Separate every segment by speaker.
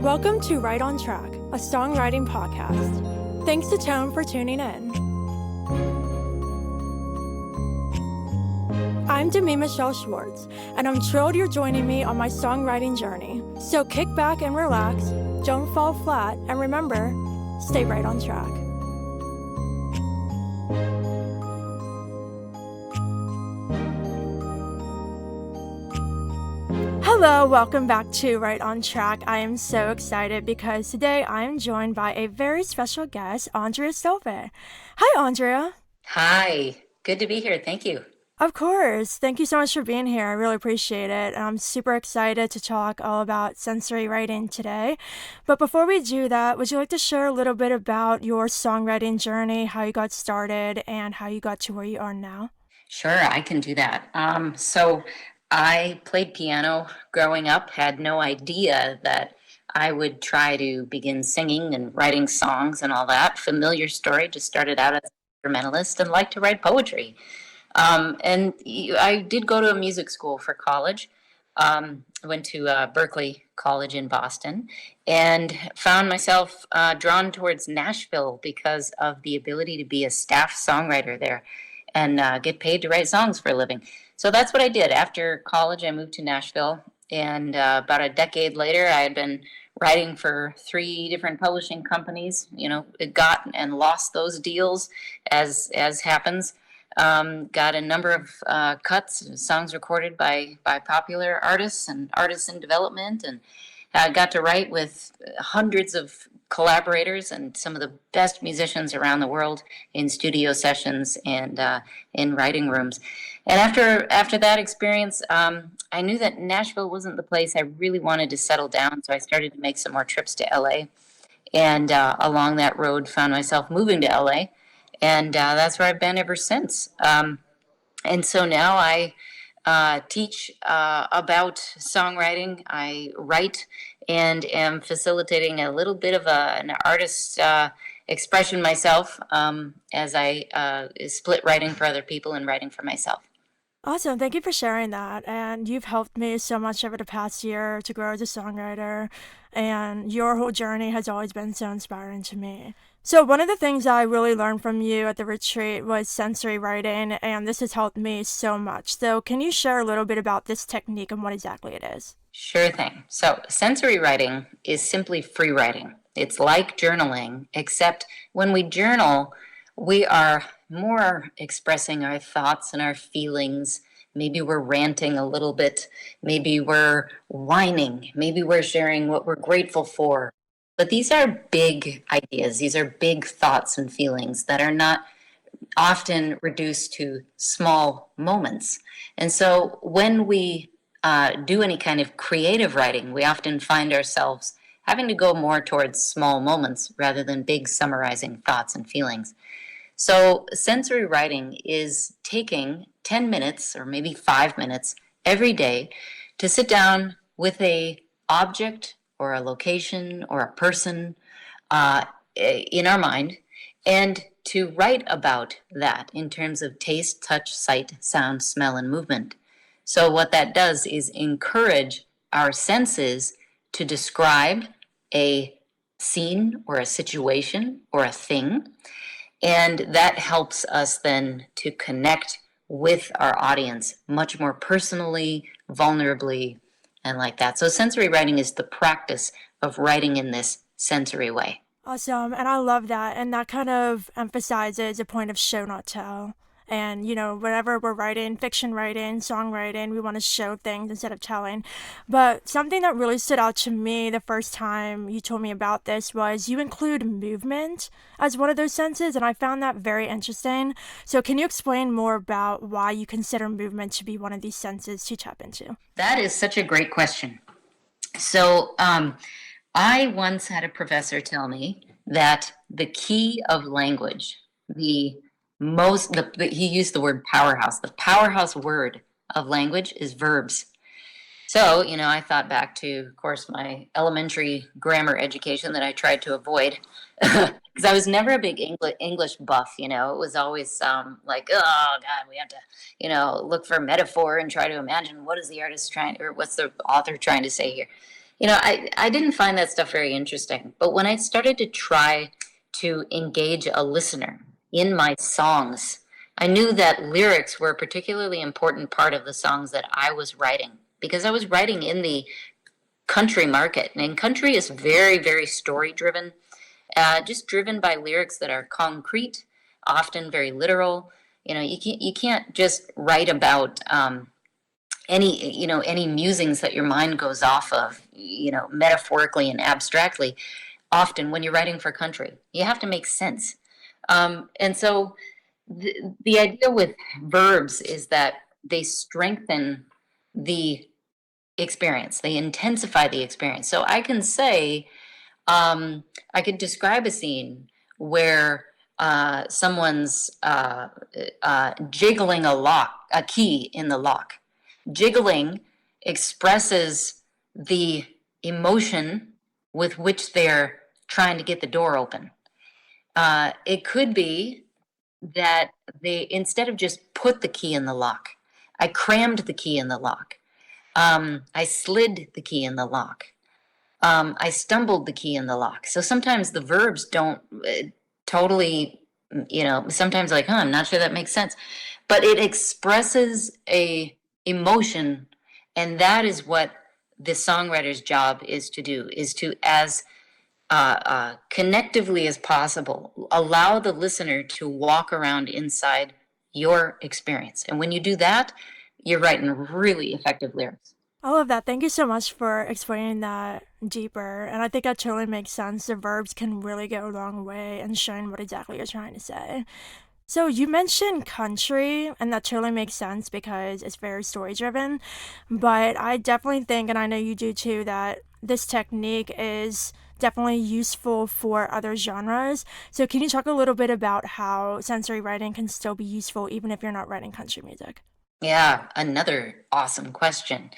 Speaker 1: Welcome to Right on Track, a songwriting podcast. Thanks to Tone for tuning in. I'm Demi Michelle Schwartz, and I'm thrilled you're joining me on my songwriting journey. So kick back and relax, don't fall flat, and remember, stay right on track. Hello, welcome back to Right on Track. I am so excited because today I am joined by a very special guest, Andrea Stolpe. Hi, Andrea.
Speaker 2: Hi, good to be here. Thank you.
Speaker 1: Of course. Thank you so much for being here. I really appreciate it. And I'm super excited to talk all about sensory writing today. But before we do that, would you like to share a little bit about your songwriting journey, how you got started, and how you got to where you are now?
Speaker 2: Sure, I can do that. So I played piano growing up, had no idea that I would try to begin singing and writing songs and all that. Familiar story, just started out as an instrumentalist and liked to write poetry. I did go to a music school for college. I went to Berkeley College in Boston and found myself drawn towards Nashville because of the ability to be a staff songwriter there and get paid to write songs for a living. So that's what I did. After college, I moved to Nashville, and about a decade later, I had been writing for 3 different publishing companies. You know, it got and lost those deals as happens. Got a number of cuts, songs recorded by popular artists and artists in development, and got to write with hundreds of collaborators and some of the best musicians around the world in studio sessions and in writing rooms. And after that experience, I knew that Nashville wasn't the place I really wanted to settle down, so I started to make some more trips to LA. And along that road, found myself moving to LA, and that's where I've been ever since. And so now I teach about songwriting. I write and am facilitating a little bit of an artist expression myself as I split writing for other people and writing for myself.
Speaker 1: Awesome. Thank you for sharing that. And you've helped me so much over the past year to grow as a songwriter. And your whole journey has always been so inspiring to me. So, one of the things I really learned from you at the retreat was sensory writing, and this has helped me so much. So, can you share a little bit about this technique and what exactly it is?
Speaker 2: Sure thing. So, sensory writing is simply free writing. It's like journaling, except when we journal, we are more expressing our thoughts and our feelings. Maybe we're ranting a little bit. Maybe we're whining. Maybe we're sharing what we're grateful for. But these are big ideas. These are big thoughts and feelings that are not often reduced to small moments. And so when we do any kind of creative writing, we often find ourselves having to go more towards small moments rather than big summarizing thoughts and feelings. So sensory writing is taking 10 minutes or maybe 5 minutes every day to sit down with a object or a location or a person in our mind and to write about that in terms of taste, touch, sight, sound, smell, and movement. So what that does is encourage our senses to describe a scene or a situation or a thing, and that helps us then to connect with our audience much more personally, vulnerably, and like that. So sensory writing is the practice of writing in this sensory way.
Speaker 1: Awesome. And I love that. And that kind of emphasizes a point of show, not tell. And, whenever we're writing, fiction writing, songwriting, we want to show things instead of telling. But something that really stood out to me the first time you told me about this was you include movement as one of those senses. And I found that very interesting. So can you explain more about why you consider movement to be one of these senses to tap into?
Speaker 2: That is such a great question. So I once had a professor tell me that the key of language, he used the word powerhouse. The powerhouse word of language is verbs. So, I thought back to, of course, my elementary grammar education that I tried to avoid because I was never a big English buff. It was always like, oh God, we have to, look for metaphor and try to imagine what is the artist trying or what's the author trying to say here. I didn't find that stuff very interesting. But when I started to try to engage a listener in my songs, I knew that lyrics were a particularly important part of the songs that I was writing because I was writing in the country market. And country is very, very story driven, just driven by lyrics that are concrete, often very literal. You can't just write about any musings that your mind goes off of, metaphorically and abstractly. Often when you're writing for country, you have to make sense. And so the idea with verbs is that they strengthen the experience, they intensify the experience. So I can say, I could describe a scene where someone's jiggling a key in the lock. Jiggling expresses the emotion with which they're trying to get the door open. It could be that they, instead of just put the key in the lock, I crammed the key in the lock. I slid the key in the lock. I stumbled the key in the lock. So sometimes the verbs don't totally, sometimes like, I'm not sure that makes sense. But it expresses a emotion, and that is what the songwriter's job is to do, is to, as connectively as possible, allow the listener to walk around inside your experience. And when you do that, you're writing really effective lyrics.
Speaker 1: I love that. Thank you so much for explaining that deeper. And I think that totally makes sense. The verbs can really go a long way in showing what exactly you're trying to say. So you mentioned country, and that totally makes sense because it's very story driven. But I definitely think, and I know you do too, that this technique is definitely useful for other genres. So can you talk a little bit about how sensory writing can still be useful even if you're not writing country music?
Speaker 2: Yeah, another awesome question.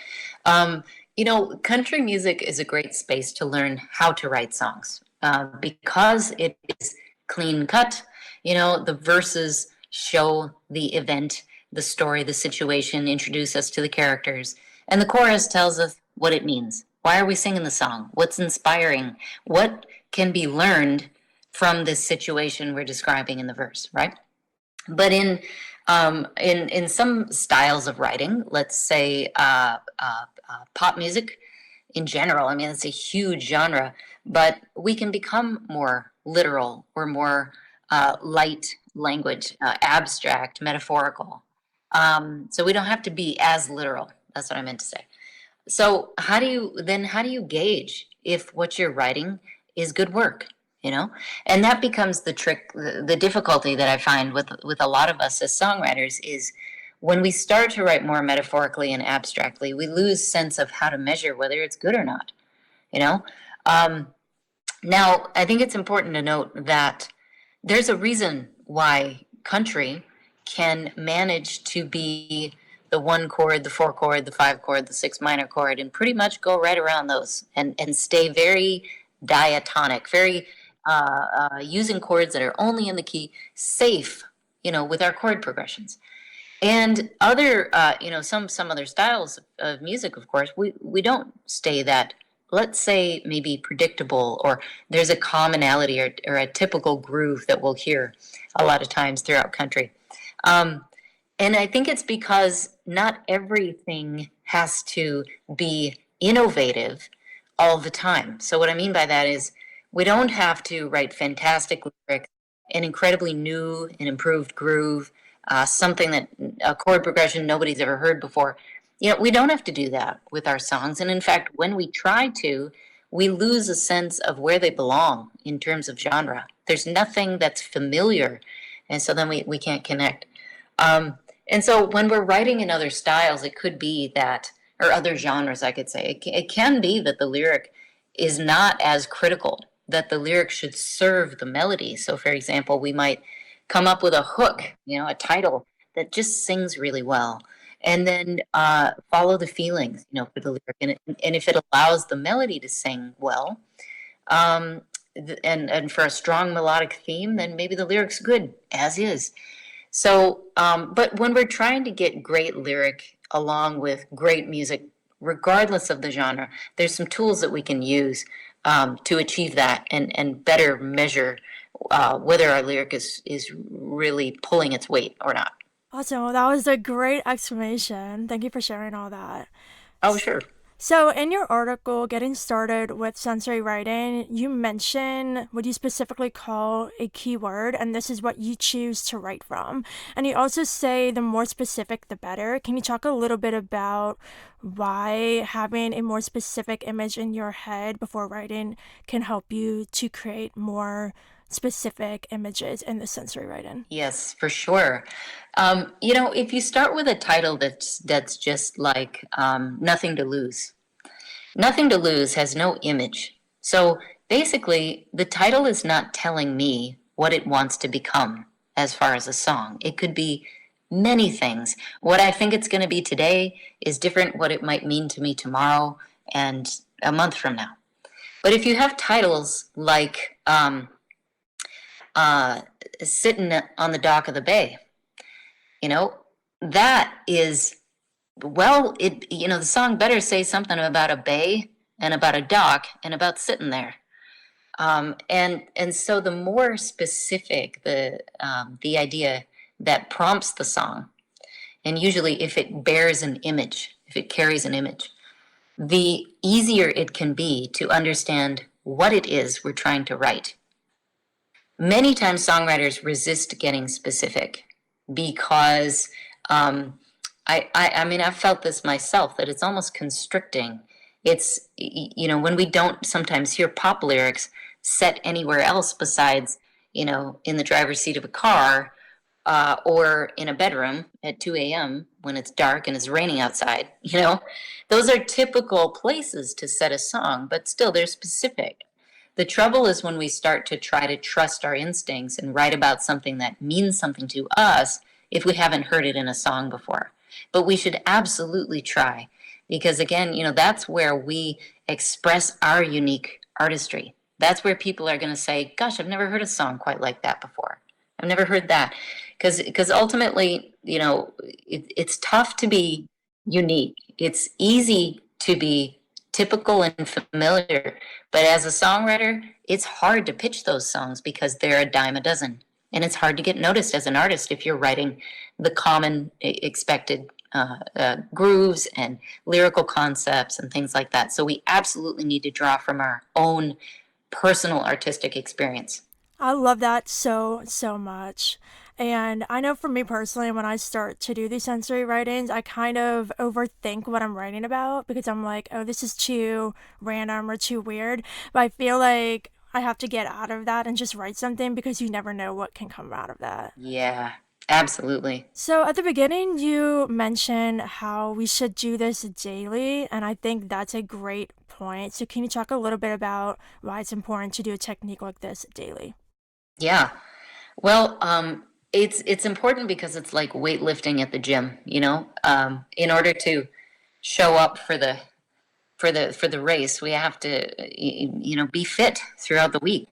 Speaker 2: Country music is a great space to learn how to write songs because it is clean cut. The verses show the event, the story, the situation, introduce us to the characters, and the chorus tells us what it means. Why are we singing the song? What's inspiring? What can be learned from this situation we're describing in the verse, right? But in some styles of writing, let's say pop music in general, I mean, it's a huge genre, but we can become more literal or more light language, abstract, metaphorical. So we don't have to be as literal. That's what I meant to say. So how do you gauge if what you're writing is good work? And that becomes the trick. The difficulty that I find with a lot of us as songwriters is when we start to write more metaphorically and abstractly, we lose sense of how to measure whether it's good or not. You know. Um, Now, I think it's important to note that there's a reason why country can manage to be the one chord, the four chord, the five chord, the six minor chord, and pretty much go right around those and stay very diatonic, very using chords that are only in the key, safe, with our chord progressions. And other, some other styles of music, of course, we don't stay that. Let's say maybe predictable, or there's a commonality or a typical groove that we'll hear a lot of times throughout country. Um, and I think it's because not everything has to be innovative all the time. So what I mean by that is we don't have to write fantastic lyrics, an incredibly new and improved groove, something that a chord progression nobody's ever heard before. We don't have to do that with our songs. And in fact, when we try to, we lose a sense of where they belong in terms of genre. There's nothing that's familiar. And so then we can't connect. Um, and so when we're writing in other styles, it could be that, or other genres, I could say, it can be that the lyric is not as critical, that the lyric should serve the melody. So, for example, we might come up with a hook, a title that just sings really well, and then follow the feelings, for the lyric. And if it allows the melody to sing well, um, and for a strong melodic theme, then maybe the lyric's good as is. So, but when we're trying to get great lyric along with great music regardless of the genre. There's some tools that we can use to achieve that and better measure whether our lyric is really pulling its weight or not.
Speaker 1: Awesome. Well, that was a great explanation. Thank you for sharing all that.
Speaker 2: Oh, sure.
Speaker 1: So, in your article, Getting Started with Sensory Writing, you mention what you specifically call a keyword, and this is what you choose to write from. And you also say the more specific, the better. Can you talk a little bit about why having a more specific image in your head before writing can help you to create more specific images in the sensory writing?
Speaker 2: Yes, for sure. If you start with a title that's just like Nothing to Lose. Nothing to Lose has no image. So basically, the title is not telling me what it wants to become as far as a song. It could be many things. What I think it's going to be today is different what it might mean to me tomorrow and a month from now. But if you have titles like uh, Sitting on the Dock of the Bay, you know, that is, well, the song better say something about a bay and about a dock and about sitting there. And so the more specific the idea that prompts the song, and usually if it bears an image, if it carries an image, the easier it can be to understand what it is we're trying to write. Many times songwriters resist getting specific because I mean, I've felt this myself, that it's almost constricting. When we don't sometimes hear pop lyrics set anywhere else besides, in the driver's seat of a car or in a bedroom at 2 a.m. when it's dark and it's raining outside, those are typical places to set a song, but still they're specific. The trouble is when we start to try to trust our instincts and write about something that means something to us if we haven't heard it in a song before. But we should absolutely try because, again, that's where we express our unique artistry. That's where people are going to say, gosh, I've never heard a song quite like that before. I've never heard that. Because ultimately, it's tough to be unique. It's easy to be typical and familiar. But as a songwriter, it's hard to pitch those songs because they're a dime a dozen. And it's hard to get noticed as an artist if you're writing the common expected grooves and lyrical concepts and things like that. So we absolutely need to draw from our own personal artistic experience.
Speaker 1: I love that so, so much. And I know for me personally, when I start to do these sensory writings, I kind of overthink what I'm writing about because I'm like, oh, this is too random or too weird. But I feel like I have to get out of that and just write something because you never know what can come out of that.
Speaker 2: Yeah, absolutely.
Speaker 1: So at the beginning, you mentioned how we should do this daily, and I think that's a great point. So can you talk a little bit about why it's important to do a technique like this daily?
Speaker 2: Yeah. Well, it's important because it's like weightlifting at the gym, in order to show up for the race, we have to be fit throughout the week.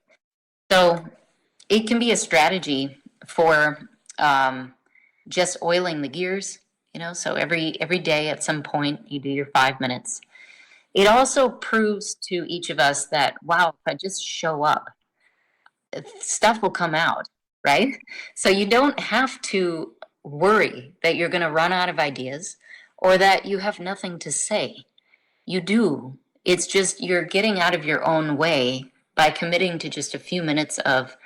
Speaker 2: So it can be a strategy for just oiling the gears, so every day at some point you do your 5 minutes. It also proves to each of us that, wow, if I just show up, stuff will come out, right? So you don't have to worry that you're going to run out of ideas or that you have nothing to say. You do. It's just you're getting out of your own way by committing to just a few minutes of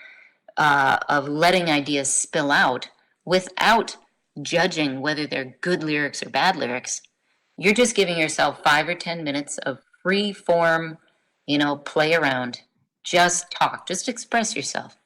Speaker 2: letting ideas spill out without judging whether they're good lyrics or bad lyrics. You're just giving yourself 5 or 10 minutes of free form, play around. Just talk, just express yourself.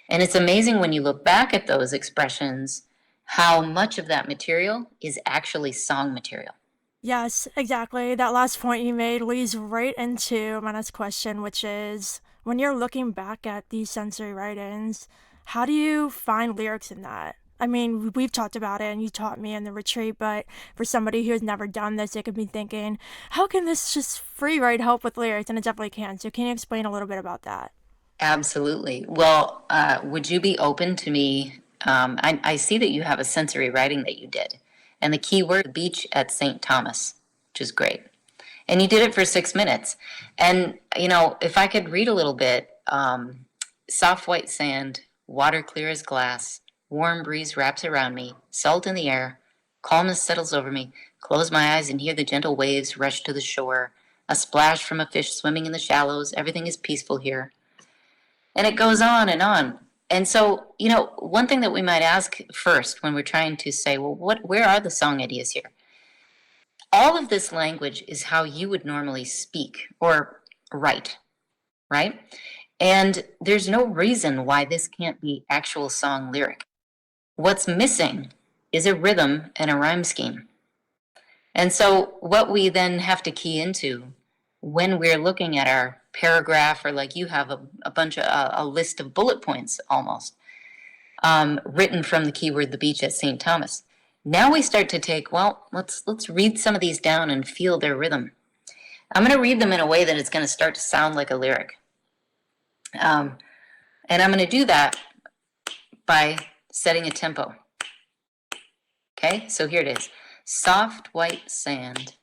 Speaker 2: And it's amazing when you look back at those expressions, how much of that material is actually song material.
Speaker 1: Yes, exactly. That last point you made leads right into my next question, which is when you're looking back at these sensory writings, how do you find lyrics in that? I mean, we've talked about it and you taught me in the retreat, but for somebody who has never done this, they could be thinking, how can this just free write help with lyrics? And it definitely can. So, can you explain a little bit about that?
Speaker 2: Absolutely. Well, would you be open to me? I see that you have a sensory writing that you did, and the key word beach at St. Thomas, which is great. And you did it for 6 minutes. And, if I could read a little bit, soft white sand, water clear as glass, warm breeze wraps around me, salt in the air, calmness settles over me, close my eyes and hear the gentle waves rush to the shore, a splash from a fish swimming in the shallows, everything is peaceful here. And it goes on and on. And so, one thing that we might ask first when we're trying to say, well, where are the song ideas here? All of this language is how you would normally speak or write, right? And there's no reason why this can't be actual song lyric. What's missing is a rhythm and a rhyme scheme. And so what we then have to key into when we're looking at our paragraph, or like you have a bunch of a list of bullet points almost, written from the keyword the beach at St. Thomas. Now we start to take, well, let's read some of these down and feel their rhythm. I'm going to read them in a way that it's going to start to sound like a lyric. And I'm going to do that by setting a tempo. Okay, so here it is. Soft white sand,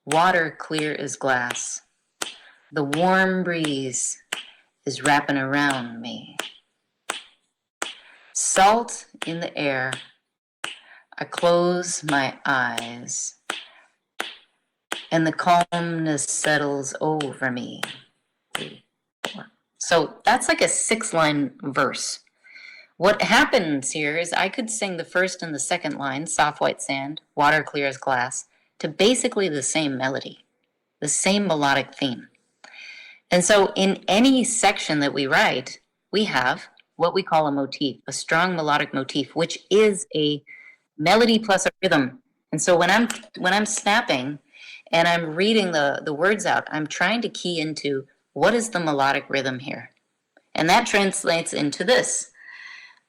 Speaker 2: water clear as glass. The warm breeze is wrapping around me. Salt in the air. I close my eyes, and the calmness settles over me. 3, 4. So that's like a 6-line verse. What happens here is I could sing the first and the second line, soft white sand, water clear as glass, to basically the same melody, the same melodic theme. And so in any section that we write, we have what we call a motif, a strong melodic motif, which is a melody plus a rhythm. And so when I'm snapping and I'm reading the words out, I'm trying to key into what is the melodic rhythm here. And that translates into this.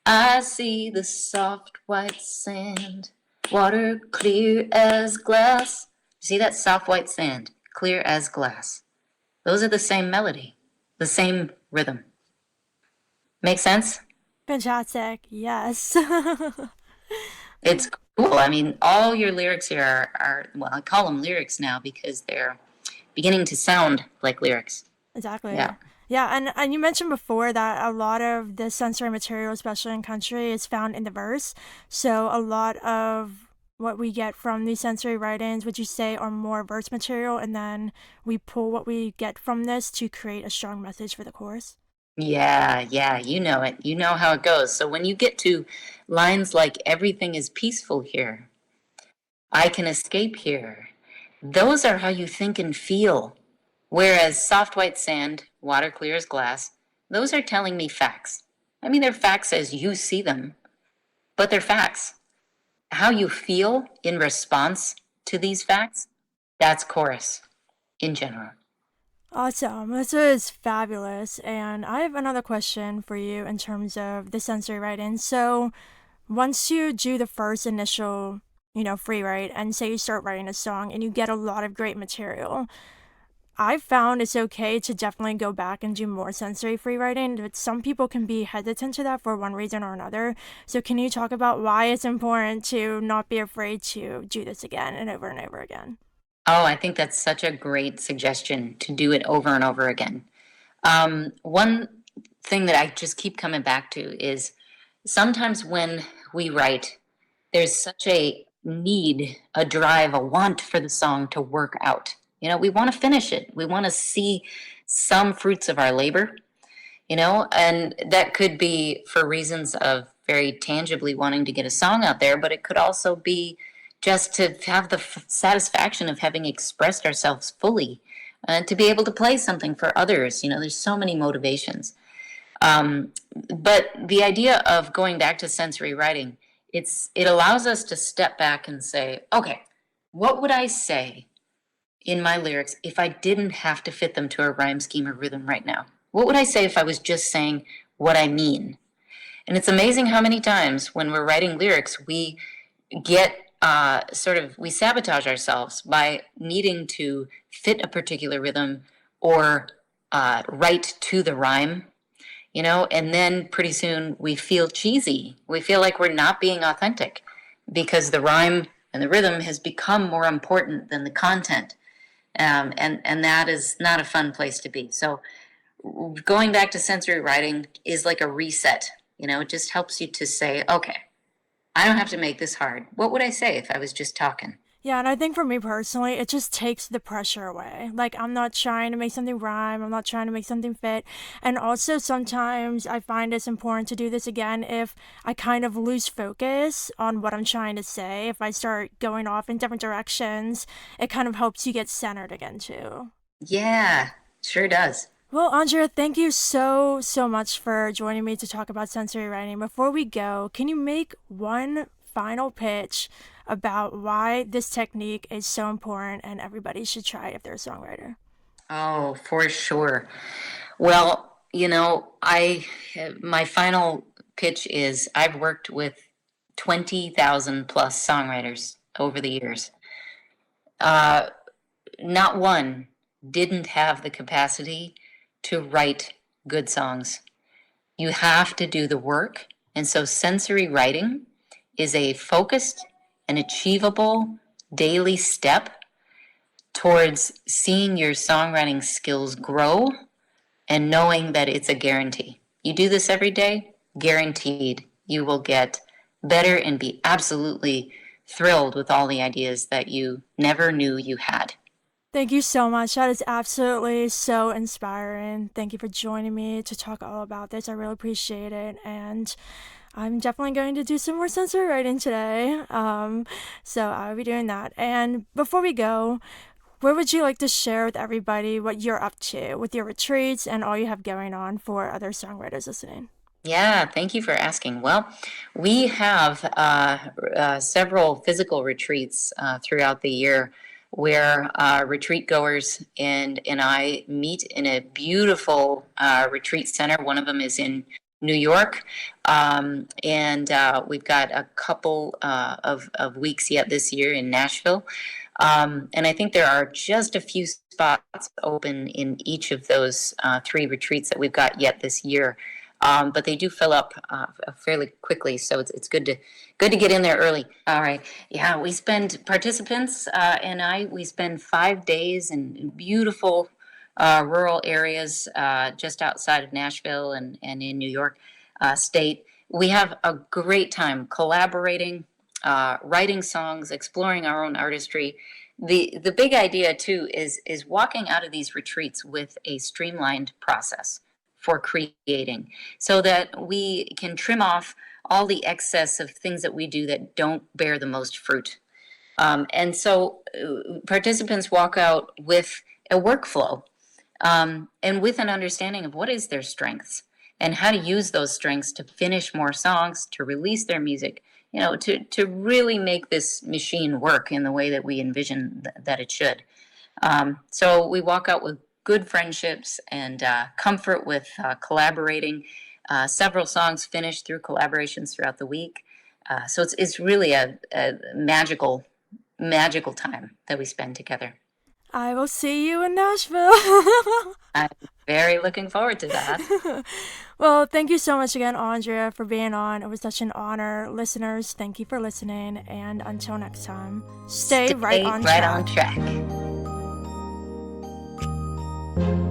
Speaker 2: I see the soft white sand, water clear as glass. See that soft white sand, clear as glass. Those are the same melody, the same rhythm. Make sense?
Speaker 1: Fantastic. Yes.
Speaker 2: It's cool. I mean, all your lyrics here are, well, I call them lyrics now because they're beginning to sound like lyrics.
Speaker 1: Exactly.
Speaker 2: Yeah.
Speaker 1: Yeah, and you mentioned before that a lot of the sensory material, especially in country, is found in the verse. So a lot of what we get from these sensory writings, would you say, are more verse material, and then we pull what we get from this to create a strong message for the chorus?
Speaker 2: Yeah, you know it. You know how it goes. So when you get to lines like everything is peaceful here, I can escape here, those are how you think and feel. Whereas soft white sand, water clear as glass, those are telling me facts. I mean, they're facts as you see them, but they're facts. How you feel in response to these facts, that's chorus in general.
Speaker 1: Awesome. This is fabulous. And I have another question for you in terms of the sensory writing. So, once you do the first initial, free write and say you start writing a song and you get a lot of great material, I've found it's okay to definitely go back and do more sensory free writing, but some people can be hesitant to that for one reason or another. So, can you talk about why it's important to not be afraid to do this again and over again?
Speaker 2: Oh, I think that's such a great suggestion to do it over and over again. One thing that I just keep coming back to is sometimes when we write, there's such a need, a drive, a want for the song to work out. We want to finish it. We want to see some fruits of our labor, and that could be for reasons of very tangibly wanting to get a song out there, but it could also be just to have the satisfaction of having expressed ourselves fully, to be able to play something for others. There's so many motivations. But the idea of going back to sensory writing, it allows us to step back and say, okay, what would I say in my lyrics if I didn't have to fit them to a rhyme scheme or rhythm right now? What would I say if I was just saying what I mean? And it's amazing how many times when we're writing lyrics, we get we sabotage ourselves by needing to fit a particular rhythm or write to the rhyme, and then pretty soon we feel cheesy. We feel like we're not being authentic because the rhyme and the rhythm has become more important than the content. And that is not a fun place to be. So going back to sensory writing is like a reset. It just helps you to say, okay, I don't have to make this hard. What would I say if I was just talking?
Speaker 1: Yeah, and I think for me personally, it just takes the pressure away. Like, I'm not trying to make something rhyme, I'm not trying to make something fit. And also, sometimes I find it's important to do this again if I kind of lose focus on what I'm trying to say. If I start going off in different directions, it kind of helps you get centered again, too.
Speaker 2: Yeah, sure does.
Speaker 1: Well, Andrea, thank you so, so much for joining me to talk about sensory writing. Before we go, can you make one final pitch about why this technique is so important and everybody should try it if they're a songwriter?
Speaker 2: Oh, for sure. Well, I my final pitch is I've worked with 20,000 plus songwriters over the years. Uh, Not one didn't have the capacity to write good songs. You have to do the work. And so sensory writing is a focused and achievable daily step towards seeing your songwriting skills grow and knowing that it's a guarantee. You do this every day, guaranteed you will get better and be absolutely thrilled with all the ideas that you never knew you had.
Speaker 1: Thank you so much. That is absolutely so inspiring. Thank you for joining me to talk all about this. I really appreciate it. And I'm definitely going to do some more sensory writing today. So I'll be doing that. And before we go, where would you like to share with everybody what you're up to with your retreats and all you have going on for other songwriters listening?
Speaker 2: Yeah, thank you for asking. Well, we have several physical retreats throughout the year where retreat goers and I meet in a beautiful retreat center. One of them is in New York, and we've got a couple of weeks yet this year in Nashville. And I think there are just a few spots open in each of those three retreats that we've got yet this year. But they do fill up fairly quickly, so it's good to get in there early. All right, yeah, we spend participants and we spend 5 days in beautiful rural areas just outside of Nashville and in New York State. We have a great time collaborating, writing songs, exploring our own artistry. The big idea too is walking out of these retreats with a streamlined process for creating so that we can trim off all the excess of things that we do that don't bear the most fruit. And so participants walk out with a workflow and with an understanding of what is their strengths and how to use those strengths to finish more songs, to release their music, to really make this machine work in the way that we envision that it should. So we walk out with good friendships and comfort with collaborating. Several songs finished through collaborations throughout the week. So it's really a magical time that we spend together.
Speaker 1: I will see you in Nashville.
Speaker 2: I'm very looking forward to that.
Speaker 1: Well, thank you so much again, Andrea, for being on. It was such an honor. Listeners, thank you for listening. And until next time, stay right on
Speaker 2: right
Speaker 1: track.
Speaker 2: on track.